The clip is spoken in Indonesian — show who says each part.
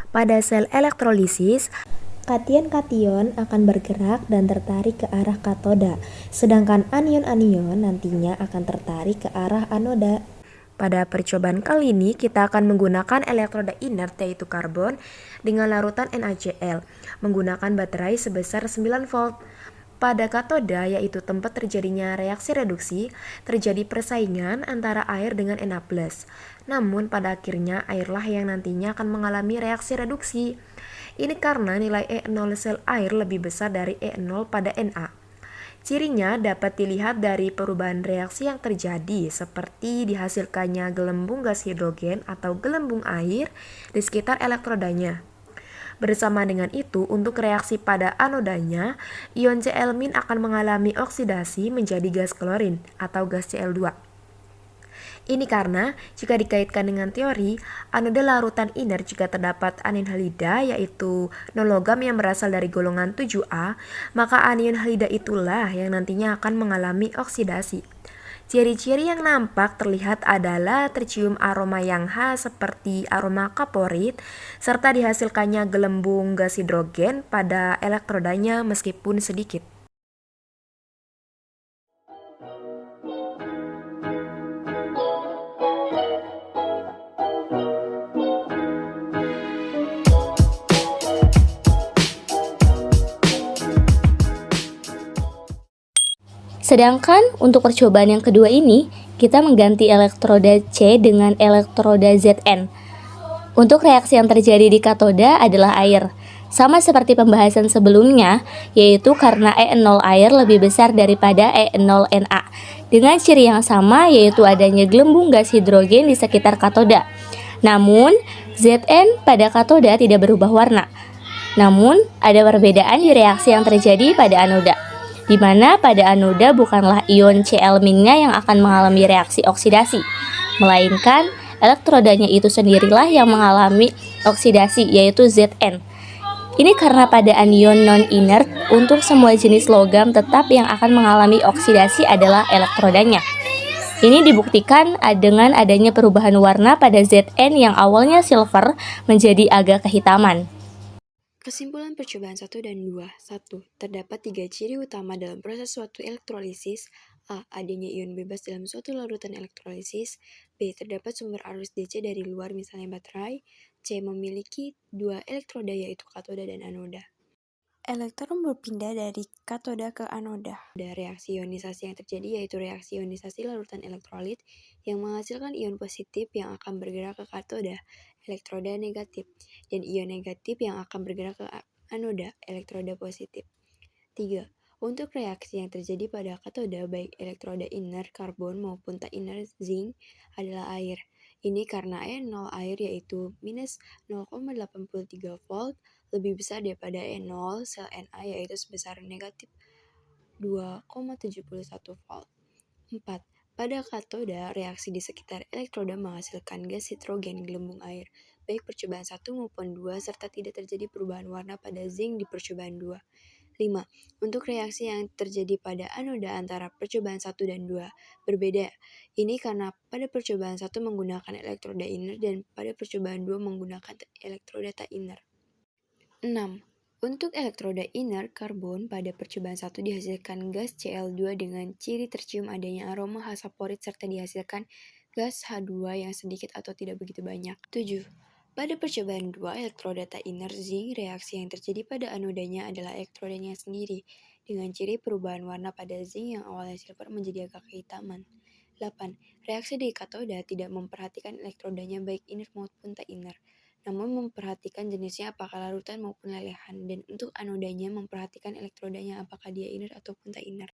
Speaker 1: Pada sel elektrolisis, kation-kation akan bergerak dan tertarik ke arah katoda, sedangkan anion-anion nantinya akan tertarik ke arah anoda. Pada percobaan kali ini, kita akan menggunakan elektroda inert yaitu karbon dengan larutan NaCl, menggunakan baterai sebesar 9 volt. Pada katoda, yaitu tempat terjadinya reaksi reduksi, terjadi persaingan antara air dengan Na+. Namun, pada akhirnya airlah yang nantinya akan mengalami reaksi reduksi. Ini karena nilai E0 sel air lebih besar dari E0 pada Na. Cirinya dapat dilihat dari perubahan reaksi yang terjadi, seperti dihasilkannya gelembung gas hidrogen atau gelembung air di sekitar elektrodanya. Bersama dengan itu, untuk reaksi pada anodanya, ion Cl- akan mengalami oksidasi menjadi gas klorin atau gas Cl2. Ini karena jika dikaitkan dengan teori, anoda larutan inert jika terdapat anion halida yaitu non-logam yang berasal dari golongan 7A, maka anion halida itulah yang nantinya akan mengalami oksidasi. Ciri-ciri yang nampak terlihat adalah tercium aroma yang khas seperti aroma kaporit, serta dihasilkannya gelembung gas hidrogen pada elektrodanya meskipun sedikit.
Speaker 2: Sedangkan untuk percobaan yang kedua ini, kita mengganti elektroda C dengan elektroda Zn. Untuk reaksi yang terjadi di katoda adalah air. Sama seperti pembahasan sebelumnya, yaitu karena E0 air lebih besar daripada E0 Na. Dengan ciri yang sama, yaitu adanya gelembung gas hidrogen di sekitar katoda. Namun, Zn pada katoda tidak berubah warna. Namun, ada perbedaan di reaksi yang terjadi pada anoda, di mana pada anoda bukanlah ion Cl- yang akan mengalami reaksi oksidasi, melainkan elektrodanya itu sendirilah yang mengalami oksidasi, yaitu Zn. Ini karena pada anion non-inert, untuk semua jenis logam tetap yang akan mengalami oksidasi adalah elektrodanya. Ini dibuktikan dengan adanya perubahan warna pada Zn yang awalnya silver menjadi agak kehitaman.
Speaker 3: Kesimpulan percobaan 1 dan 2. 1. Terdapat 3 ciri utama dalam proses suatu elektrolisis. A. Adanya ion bebas dalam suatu larutan elektrolisis. B. Terdapat sumber arus DC dari luar misalnya baterai. C. Memiliki 2 elektroda yaitu katoda dan anoda. Elektron berpindah dari katoda ke anoda. Ada reaksi ionisasi yang terjadi yaitu reaksi ionisasi larutan elektrolit yang menghasilkan ion positif yang akan bergerak ke katoda, elektroda negatif, dan ion negatif yang akan bergerak ke anoda, elektroda positif. 3. Untuk reaksi yang terjadi pada katoda baik elektroda inert karbon maupun tak inert zinc adalah air. Ini karena E0 air yaitu minus 0,83 volt lebih besar daripada E0 sel Na yaitu sebesar negatif 2,71 volt. 4. Pada katoda, reaksi di sekitar elektroda menghasilkan gas hidrogen gelembung air, baik percobaan 1 maupun 2, serta tidak terjadi perubahan warna pada zinc di percobaan 2. 5. Untuk reaksi yang terjadi pada anoda antara percobaan 1 dan 2 berbeda. Ini karena pada percobaan 1 menggunakan elektroda inert dan pada percobaan 2 menggunakan elektroda tak inert. 6. Untuk elektroda inert karbon pada percobaan 1 dihasilkan gas Cl2 dengan ciri tercium adanya aroma khas saporit serta dihasilkan gas H2 yang sedikit atau tidak begitu banyak. 7. Pada percobaan 2 elektroda tak inert zinc, reaksi yang terjadi pada anodanya adalah elektrodanya sendiri dengan ciri perubahan warna pada zinc yang awalnya silver menjadi agak kehitaman. 8. Reaksi di katoda tidak memperhatikan elektrodanya baik inert maupun tak inert, namun memperhatikan jenisnya apakah larutan maupun lelehan, dan untuk anodanya memperhatikan elektrodanya apakah dia inert ataupun tak inert.